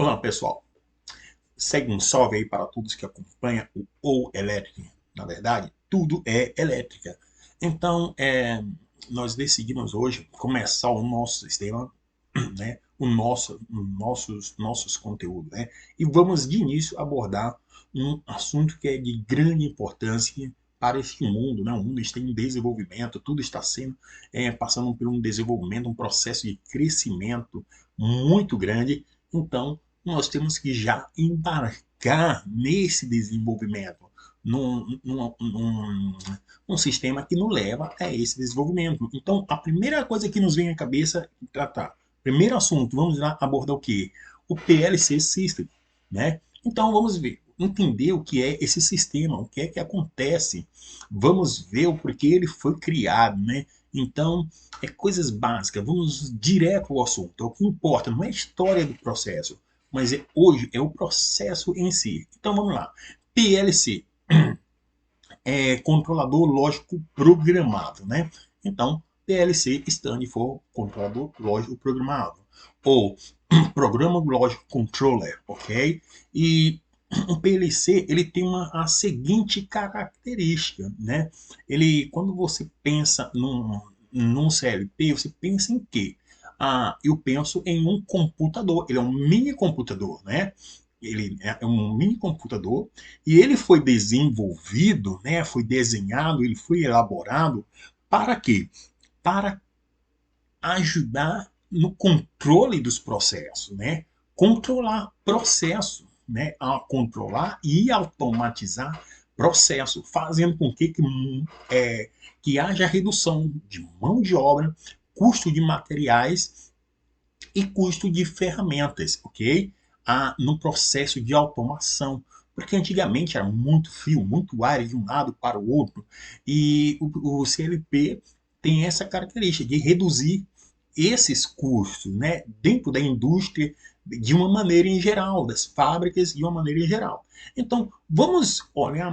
Olá, pessoal. Segue um salve aí para todos que acompanham o Ou Elétrica. Na verdade, tudo é elétrica. Então, nós decidimos hoje começar o nosso sistema, né? Nossos conteúdos, né? E vamos de início abordar um assunto que é de grande importância para esse mundo, né? O mundo está em desenvolvimento, tudo está sendo passando por um desenvolvimento, um processo de crescimento muito grande. Então, nós temos que já embarcar nesse desenvolvimento, num sistema que nos leva a esse desenvolvimento. Então, a primeira coisa que nos vem à cabeça é tratar. Primeiro assunto, vamos lá abordar o que? O PLC System, né? Então, vamos ver, entender o que é esse sistema, o que é que acontece. Vamos ver o porquê ele foi criado, né? Então, coisas básicas, vamos direto ao assunto. O que importa não é a história do processo, mas hoje é o processo em si. Então vamos lá. PLC é controlador lógico programado, né? Então, PLC stand for controlador lógico programado ou programa lógico controller, ok? E o PLC ele tem a seguinte característica, né? Ele, quando você pensa num CLP, você pensa em quê? Eu penso em um computador. Ele é um mini computador, né? Ele é um mini computador e ele foi desenvolvido, né? Foi desenhado, ele foi elaborado para quê? Para ajudar no controle dos processos, né? Controlar processo, né? A controlar e automatizar processo, fazendo com que haja redução de mão de obra, custo de materiais e custo de ferramentas, ok? No processo de automação. Porque antigamente era muito fio, muito ar de um lado para o outro. E o CLP tem essa característica de reduzir esses custos, né, dentro da indústria de uma maneira em geral, das fábricas de uma maneira em geral. Então, vamos olhar,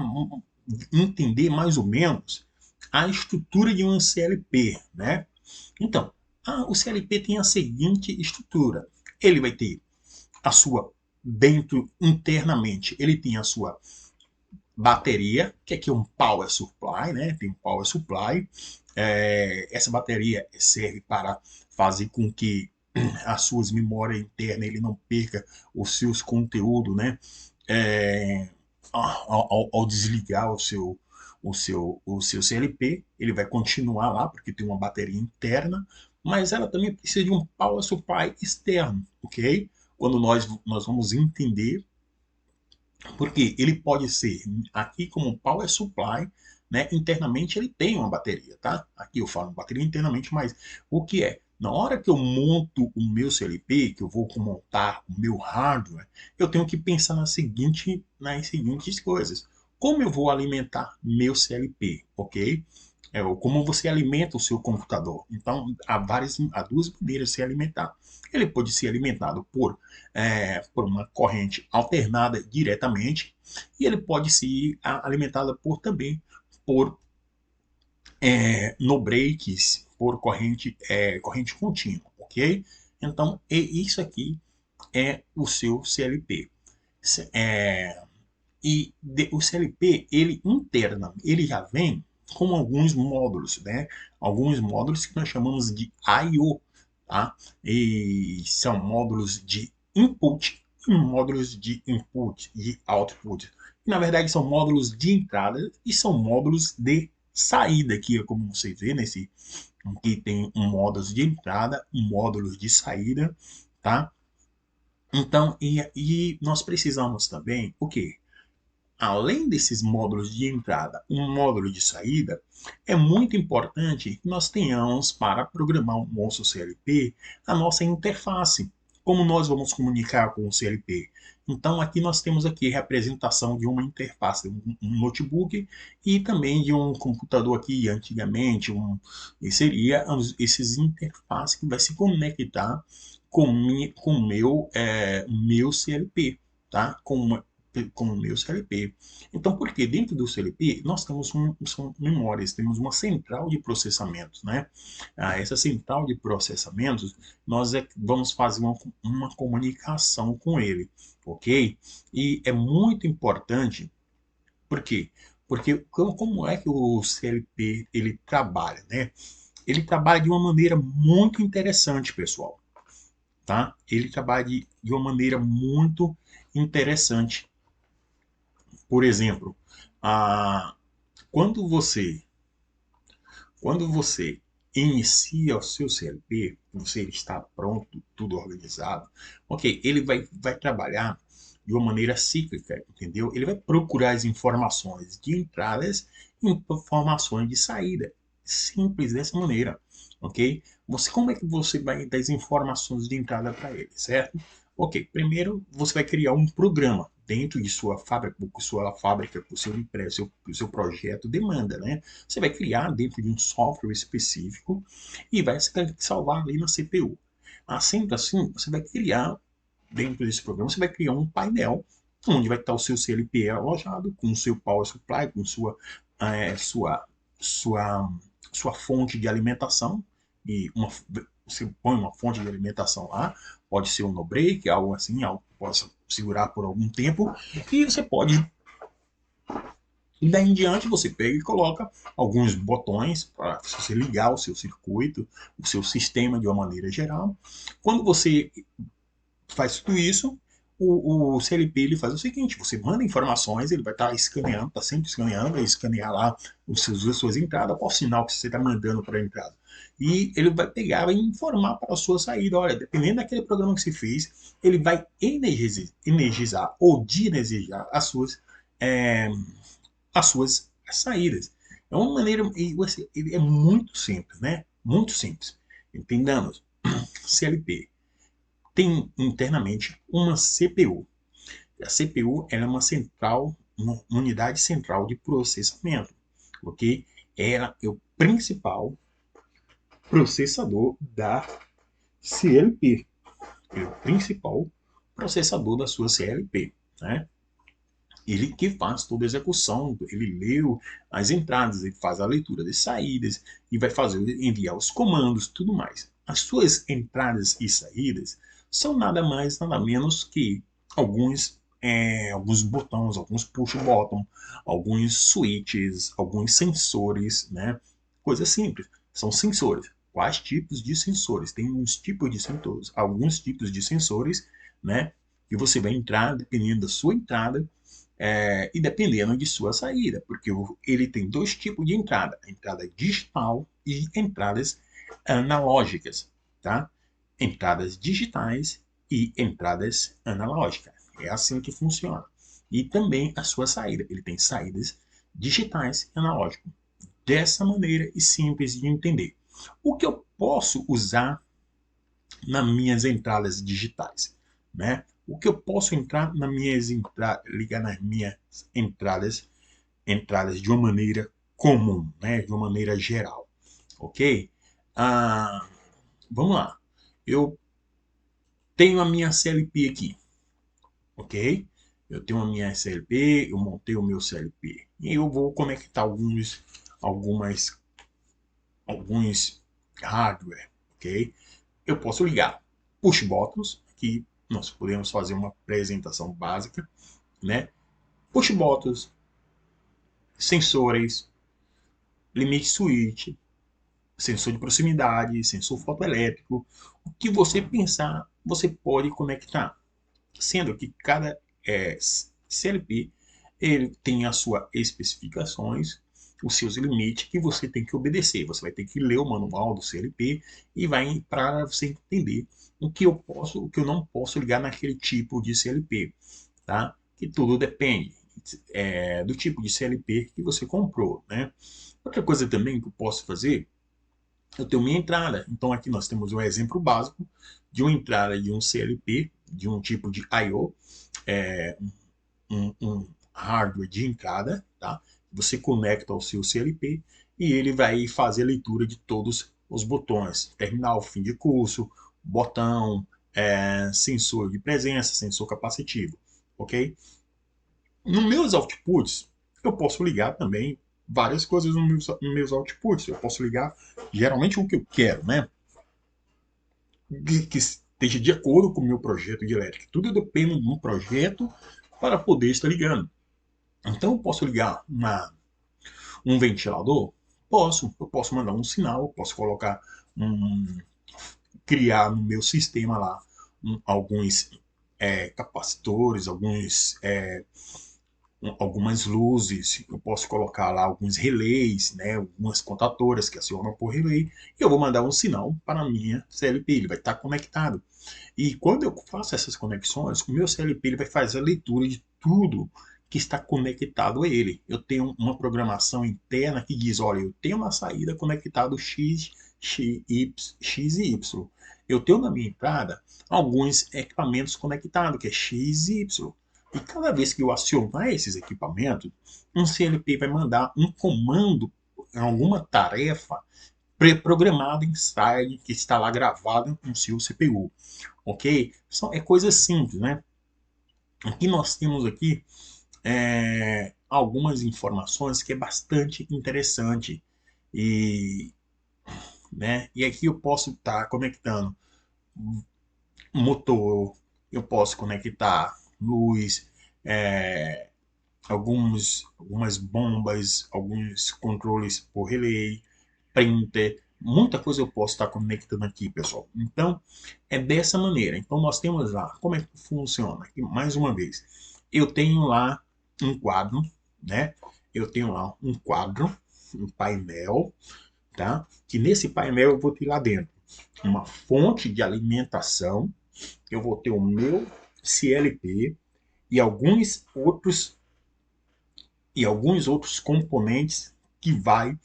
entender mais ou menos a estrutura de um CLP, né? Então, o CLP tem a seguinte estrutura. Ele vai ter a sua, dentro, internamente, ele tem a sua bateria, que aqui é um power supply, né? Tem um power supply. Essa bateria serve para fazer com que as suas memórias internas ele não perca os seus conteúdos, né? É, ao desligar o seu CLP, ele vai continuar lá, porque tem uma bateria interna, mas ela também precisa de um power supply externo, ok? Quando nós vamos entender, porque ele pode ser aqui como um power supply, né? Internamente ele tem uma bateria, tá? Aqui eu falo bateria internamente, mas o que é? Na hora que eu monto o meu CLP, que eu vou montar o meu hardware, eu tenho que pensar nas seguintes coisas. Como eu vou alimentar meu CLP, ok? Como você alimenta o seu computador. Então, há duas maneiras de se alimentar. Ele pode ser alimentado por uma corrente alternada diretamente e ele pode ser alimentado por no breaks, por corrente contínua, ok? Então, isso aqui é o seu CLP. É, o CLP, ele interna, ele já vem com alguns módulos, né? Alguns módulos que nós chamamos de I/O, tá? E são módulos de input e módulos de input e output. E, na verdade, são módulos de entrada e são módulos de saída, que é como você vê nesse aqui tem um módulo de entrada, um módulo de saída, tá? Então, e nós precisamos também o quê? Além desses módulos de entrada, um módulo de saída, é muito importante que nós tenhamos para programar o nosso CLP a nossa interface. Como nós vamos comunicar com o CLP? Então aqui nós temos aqui a representação de uma interface, um notebook e também de um computador aqui antigamente, seria esses interfaces que vai se conectar com o meu CLP, tá? com o meu CLP. Então, porque dentro do CLP nós temos são memórias, temos uma central de processamentos, né? Essa central de processamentos, nós vamos fazer uma comunicação com ele, ok? E é muito importante, por quê? Porque como é que o CLP ele trabalha, né? Ele trabalha de uma maneira muito interessante, pessoal, tá? Ele trabalha de uma maneira muito interessante. Por exemplo, a, quando você quando você inicia o seu CLP, você está pronto, tudo organizado, ok, ele vai trabalhar de uma maneira cíclica, entendeu? Ele vai procurar as informações de entradas e informações de saída. Simples dessa maneira, ok? Como é que você vai dar as informações de entrada para ele, certo? Ok, primeiro você vai criar um programa dentro de sua fábrica, o seu empresa, o seu projeto demanda, né? Você vai criar dentro de um software específico e vai salvar ali na CPU. Assim, você vai criar dentro desse programa, você vai criar um painel onde vai estar o seu CLP alojado com o seu Power Supply, com sua, sua, sua fonte de alimentação e você põe uma fonte de alimentação lá, pode ser um no-break, algo assim, algo que possa segurar por algum tempo, e você pode e daí em diante você pega e coloca alguns botões para você ligar o seu circuito, o seu sistema de uma maneira geral. Quando você faz tudo isso, o CLP ele faz o seguinte: você manda informações, ele vai estar escaneando, está sempre escaneando, vai escanear lá as suas entradas, qual sinal que você está mandando para a entrada. E ele vai pegar e informar para a sua saída. Olha, dependendo daquele programa que você fez, ele vai energizar ou de-energizar é, as suas saídas. É uma maneira, e é muito simples, né? Muito simples. Entendamos, CLP tem internamente uma CPU. A CPU ela é uma unidade central de processamento, ok? Ela é o principal processador da CLP. É o principal processador da sua CLP, né? Ele que faz toda a execução, ele leu as entradas, ele faz a leitura das saídas e vai enviar os comandos, tudo mais. As suas entradas e saídas são nada mais, nada menos que alguns botões, alguns push button, alguns switches, alguns sensores, né? Coisa simples. São sensores. Quais tipos de sensores? Tem uns tipos de sensores, alguns tipos de sensores, né? Que você vai entrar, dependendo da sua entrada, e dependendo de sua saída, porque ele tem dois tipos de entrada: entrada digital e entradas analógicas, tá? Entradas digitais e entradas analógicas. É assim que funciona. E também a sua saída, ele tem saídas digitais e analógicas. Dessa maneira e simples de entender. O que eu posso usar nas minhas entradas digitais, né? O que eu posso ligar nas minhas entradas de uma maneira comum, né? De uma maneira geral, ok? Ah, vamos lá. Eu tenho a minha CLP aqui, ok? Eu tenho a minha CLP, eu montei o meu CLP e eu vou conectar algumas, alguns hardware, ok? Eu posso ligar push buttons, que nós podemos fazer uma apresentação básica, né? Push buttons, sensores, limite switch, sensor de proximidade, sensor fotoelétrico, o que você pensar, você pode conectar. Sendo que cada CLP ele tem as suas especificações, os seus limites que você tem que obedecer. Você vai ter que ler o manual do CLP e vai para você entender o que eu posso, o que eu não posso ligar naquele tipo de CLP, tá? Que tudo depende do tipo de CLP que você comprou, né? Outra coisa também que eu posso fazer, eu tenho minha entrada. Então aqui nós temos um exemplo básico de uma entrada de um CLP, de um tipo de I/O, é, um hardware de entrada, tá? Você conecta ao seu CLP e ele vai fazer a leitura de todos os botões, terminal, fim de curso, botão, sensor de presença, sensor capacitivo, ok? Nos meus outputs, eu posso ligar também várias coisas nos meus outputs. Eu posso ligar geralmente o que eu quero, né? Que esteja de acordo com o meu projeto de elétrica. Tudo depende de um projeto para poder estar ligando. Então eu posso ligar um ventilador? Posso. Eu posso mandar um sinal, eu posso colocar um, criar no meu sistema lá alguns capacitores, algumas luzes, eu posso colocar lá alguns relés, né, algumas contadoras que acionam por relé, e eu vou mandar um sinal para a minha CLP, ele vai estar conectado. E quando eu faço essas conexões, o meu CLP ele vai fazer a leitura de tudo que está conectado a ele. Eu tenho uma programação interna que diz, olha, eu tenho uma saída conectado X e Y. Eu tenho na minha entrada alguns equipamentos conectados, que é X e Y. E cada vez que eu acionar esses equipamentos, um CLP vai mandar um comando, alguma tarefa pré-programada inside, que está lá gravada no seu CPU. Ok? É coisa simples, né? O que nós temos aqui algumas informações que é bastante interessante. E, né? E aqui eu posso estar conectando motor, eu posso conectar luz, é, algumas bombas, alguns controles por relay, printer, muita coisa eu posso estar conectando aqui, pessoal. Então, é dessa maneira. Então, nós temos lá, como é que funciona? Aqui, mais uma vez, eu tenho lá um quadro, né? Eu tenho lá um quadro, um painel, tá? Que nesse painel eu vou ter lá dentro uma fonte de alimentação, eu vou ter o meu CLP e alguns outros componentes que vai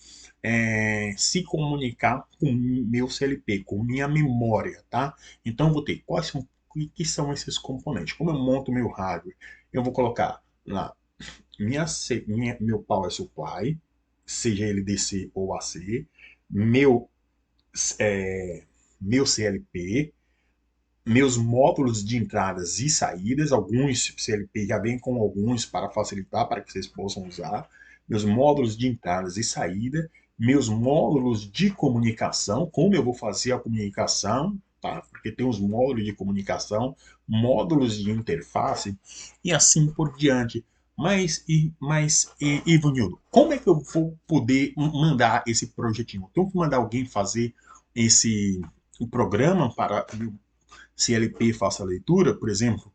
se comunicar com o meu CLP, com minha memória, tá? Então eu vou ter que são esses componentes. Como eu monto meu hardware, eu vou colocar lá meu power supply, seja ele DC ou AC, meu, meu CLP, meus módulos de entradas e saídas, alguns CLP já vem com alguns para facilitar, para que vocês possam usar, meus módulos de entradas e saída, meus módulos de comunicação, como eu vou fazer a comunicação, tá? Porque tem os módulos de comunicação, módulos de interface e assim por diante. Ivanildo, como é que eu vou poder mandar esse projetinho? Eu tenho que mandar alguém fazer esse programa para CLP faça a leitura, por exemplo,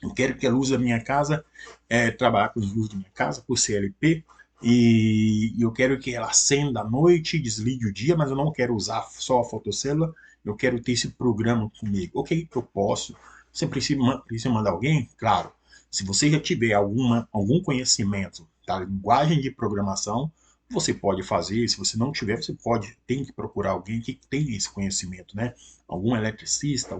eu quero que a luz da minha casa trabalhar com as luzes da minha casa por CLP e eu quero que ela acenda à noite, desligue o dia, mas eu não quero usar só a fotocélula, eu quero ter esse programa comigo. Ok, eu posso. Você precisa mandar alguém? Claro. Se você já tiver algum conhecimento da linguagem de programação, você pode fazer. Se você não tiver, tem que procurar alguém que tenha esse conhecimento, né? Algum eletricista,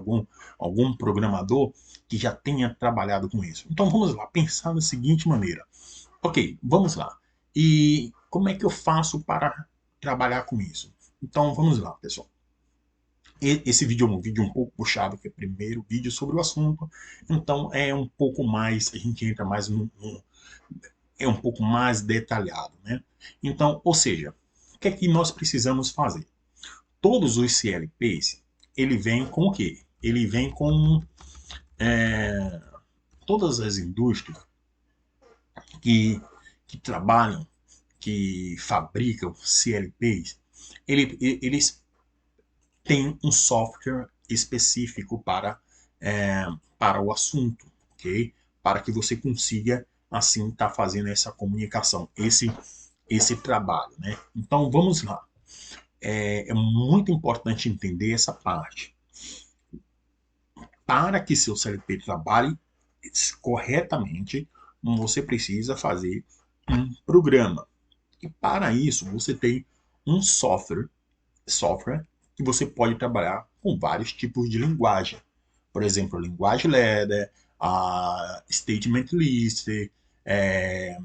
algum programador que já tenha trabalhado com isso. Então vamos lá, pensar da seguinte maneira. Ok, vamos lá. E como é que eu faço para trabalhar com isso? Então vamos lá, pessoal. Esse vídeo é um vídeo um pouco puxado, que é o primeiro vídeo sobre o assunto. Então é um pouco mais, a gente entra mais é um pouco mais detalhado, né? Então, ou seja, o que é que nós precisamos fazer? Todos os CLPs, ele vem com o quê? Ele vem com todas as indústrias que trabalham, que fabricam CLPs, eles têm um software específico para o assunto, ok? Para que você consiga, assim, estar fazendo essa comunicação, esse trabalho, né? Então, vamos lá. É muito importante entender essa parte. Para que seu CLP trabalhe corretamente, você precisa fazer um programa. E para isso, você tem um software que você pode trabalhar com vários tipos de linguagem. Por exemplo, a linguagem ladder, a statement list, é,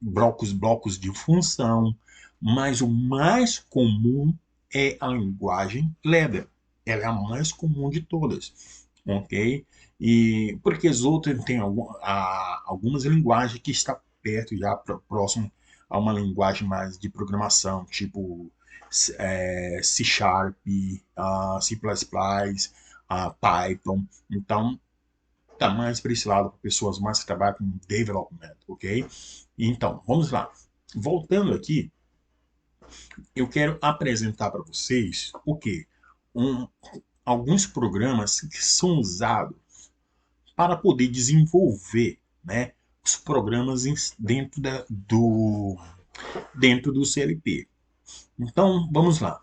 blocos de função, mas o mais comum é a linguagem ladder. Ela é a mais comum de todas. ok? E porque os outros têm algumas linguagens que está perto já próximo a uma linguagem mais de programação, tipo C Sharp, C++, Python. Então, tá mais para esse lado, para pessoas mais que trabalham com development, ok? Então, vamos lá. Voltando aqui, eu quero apresentar para vocês o quê? Um, alguns programas que são usados para poder desenvolver, né, os programas dentro do CLP. Então, vamos lá.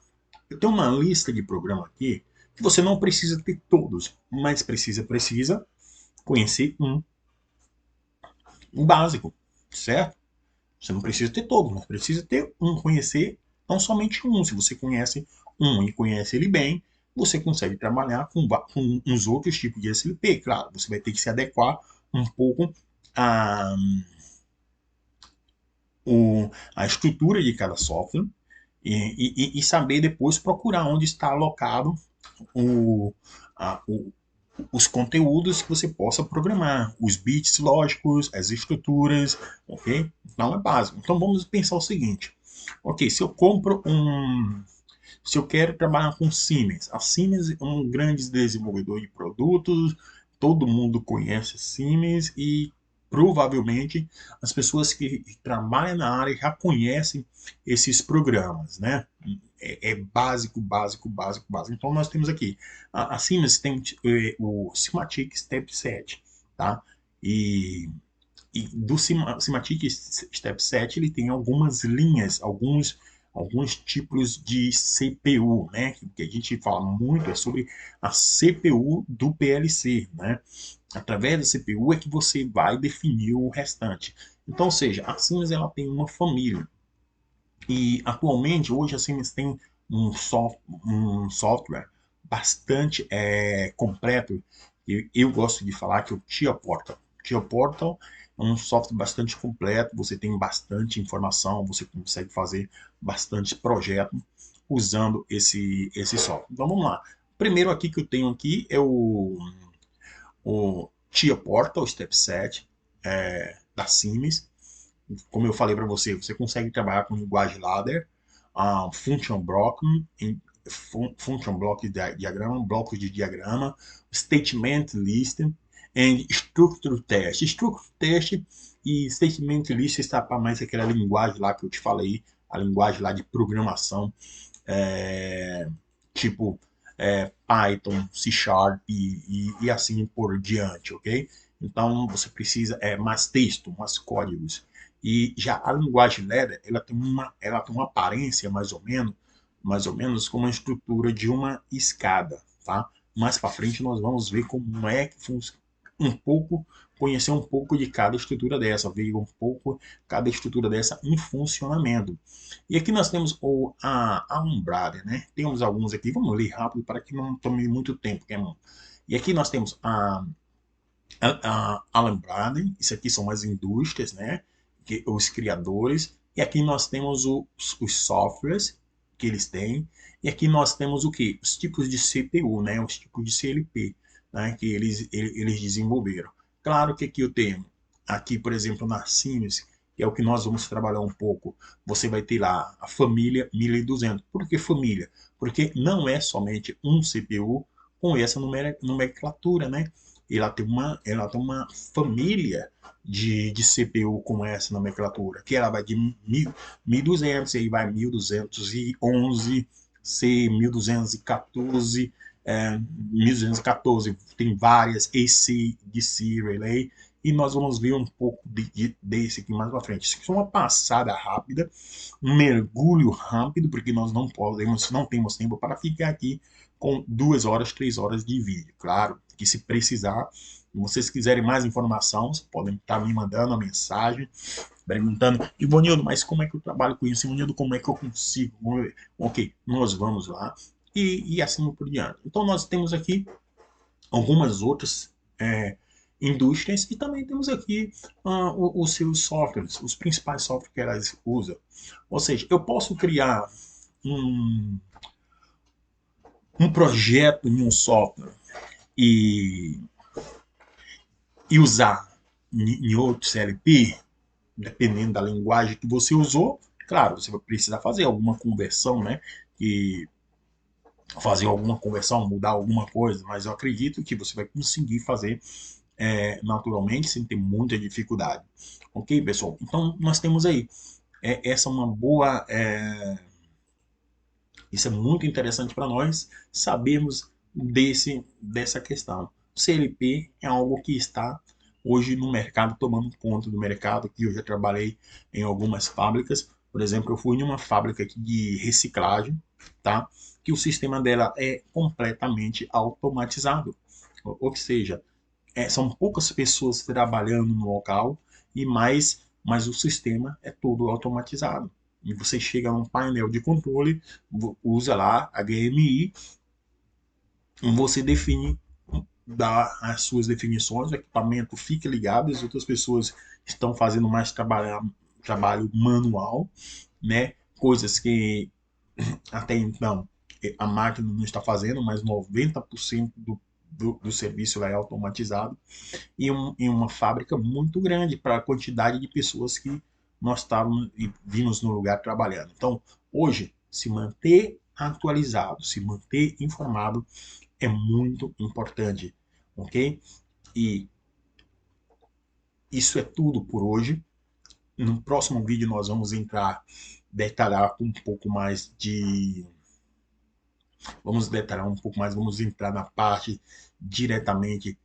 Eu tenho uma lista de programas aqui que você não precisa ter todos, mas precisa conhecer um básico, certo? Você não precisa ter todos, mas precisa ter conhecer não somente um. Se você conhece um e conhece ele bem, você consegue trabalhar com uns outros tipos de SLP. Claro, você vai ter que se adequar um pouco a, a estrutura de cada software e saber depois procurar onde está alocado o, o, os conteúdos que você possa programar, os bits lógicos, as estruturas, ok? Então é básico. Então vamos pensar o seguinte: ok, se eu quero trabalhar com Siemens, a Siemens é um grande desenvolvedor de produtos, todo mundo conhece Siemens e provavelmente as pessoas que trabalham na área já conhecem esses programas, né? É básico, básico, básico, básico. Então nós temos aqui, a Siemens tem o Simatic Step 7, tá? E do Simatic Step 7 ele tem algumas linhas, alguns tipos de CPU, né? Que a gente fala muito é sobre a CPU do PLC, né? Através da CPU é que você vai definir o restante. Então, ou seja, a Siemens ela tem uma família. E atualmente, hoje a Siemens tem um software bastante completo. Eu gosto de falar que é o TIA Portal. TIA Portal é um software bastante completo, você tem bastante informação, você consegue fazer bastante projeto usando esse software. Então vamos lá. Primeiro aqui que eu tenho aqui é o TIA Portal Step 7 da Siemens. Como eu falei para você, você consegue trabalhar com linguagem ladder, function block, function block diagrama, blocos de diagrama, statement list e structure test. Structure test e statement list está para mais aquela linguagem lá que eu te falei, a linguagem lá de programação, é, tipo Python, C Sharp e assim por diante, ok? Então você precisa mais texto, mais códigos. E já a linguagem Ladder, ela tem uma aparência mais ou menos como a estrutura de uma escada, tá? Mais para frente nós vamos ver como é que funciona um pouco, conhecer um pouco de cada estrutura dessa, ver um pouco cada estrutura dessa em funcionamento. E aqui nós temos a Umbrada, né? Temos alguns aqui, vamos ler rápido para que não tome muito tempo, E aqui nós temos a Umbrada, isso aqui são as indústrias, né? Os criadores. E aqui nós temos os softwares que eles têm. E aqui nós temos o que? Os tipos de CPU, né? Os tipos de CLP, né? Que eles desenvolveram. Claro que aqui eu tenho, aqui por exemplo na Siemens, que é o que nós vamos trabalhar um pouco, você vai ter lá a família 1200. Por que família? Porque não é somente um CPU com essa nomenclatura, né? Ela tem uma família de CPU com essa nomenclatura, que ela vai de 1200, aí vai 1211, C 1214, 1214, tem várias ACDC Relay, e nós vamos ver um pouco desse aqui mais para frente. Isso aqui é uma passada rápida, um mergulho rápido, porque nós não temos tempo para ficar aqui com 2 horas, 3 horas de vídeo. Claro que se precisar, se vocês quiserem mais informação, vocês podem estar me mandando uma mensagem, perguntando, Ivonildo, mas como é que eu trabalho com isso? Ivonildo, como é que eu consigo? Ok, nós vamos lá. E assim por diante. Então nós temos aqui algumas outras indústrias e também temos aqui os seus softwares, os principais softwares que elas usam. Ou seja, eu posso criar um, um projeto em um software e, e usar em outro CLP, dependendo da linguagem que você usou, claro, você vai precisar fazer alguma conversão, né? E fazer alguma conversão, mudar alguma coisa, mas eu acredito que você vai conseguir fazer naturalmente sem ter muita dificuldade. Ok, pessoal? Então, nós temos aí. Essa é uma boa. Isso é muito interessante para nós sabermos dessa questão. O CLP é algo que está hoje no mercado, tomando conta do mercado, que eu já trabalhei em algumas fábricas. Por exemplo, eu fui em uma fábrica aqui de reciclagem, tá? Que o sistema dela é completamente automatizado. Ou seja, são poucas pessoas trabalhando no local e mas o sistema é todo automatizado. E você chega num painel de controle, usa lá HMI, você define, dá as suas definições, o equipamento fica ligado, as outras pessoas estão fazendo mais trabalho manual, né? Coisas que até então a máquina não está fazendo, mas 90% do serviço é automatizado em uma fábrica muito grande para a quantidade de pessoas que nós estávamos e vimos no lugar trabalhando. Então, hoje, se manter atualizado, se manter informado é muito importante, ok? E isso é tudo por hoje. No próximo vídeo nós vamos detalhar um pouco mais vamos detalhar um pouco mais, vamos entrar na parte diretamente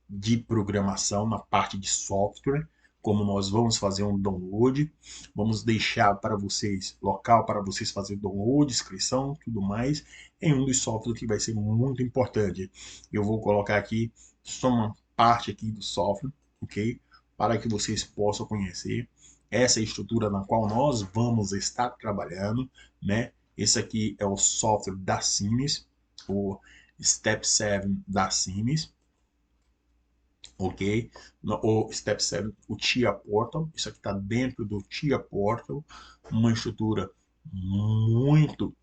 de programação, na parte de software, como nós vamos fazer um download, vamos deixar para vocês, local para vocês fazer download, inscrição, tudo mais, em um dos softwares que vai ser muito importante. Eu vou colocar aqui só uma parte aqui do software, ok? Para que vocês possam conhecer essa estrutura na qual nós vamos estar trabalhando, né? Esse aqui é o software da Siemens, o Step 7 da Siemens, ok? O Step 7, o TIA Portal, isso aqui está dentro do TIA Portal, uma estrutura muito,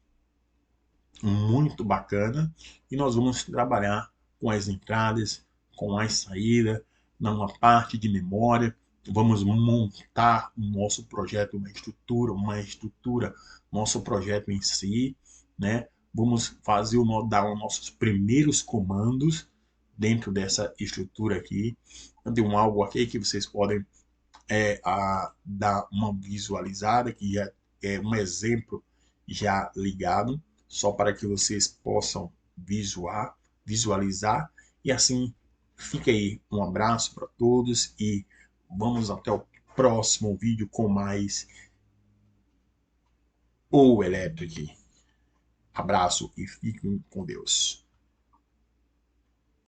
muito bacana, e nós vamos trabalhar com as entradas, com as saídas, numa parte de memória, vamos montar o nosso projeto, uma estrutura, nosso projeto em si, né? Vamos fazer dar os nossos primeiros comandos dentro dessa estrutura aqui. Eu tenho algo aqui que vocês podem dar uma visualizada, que já é um exemplo já ligado, só para que vocês possam visualizar. E assim, fica aí um abraço para todos e vamos até o próximo vídeo com mais o Electric. Abraço e fiquem com Deus.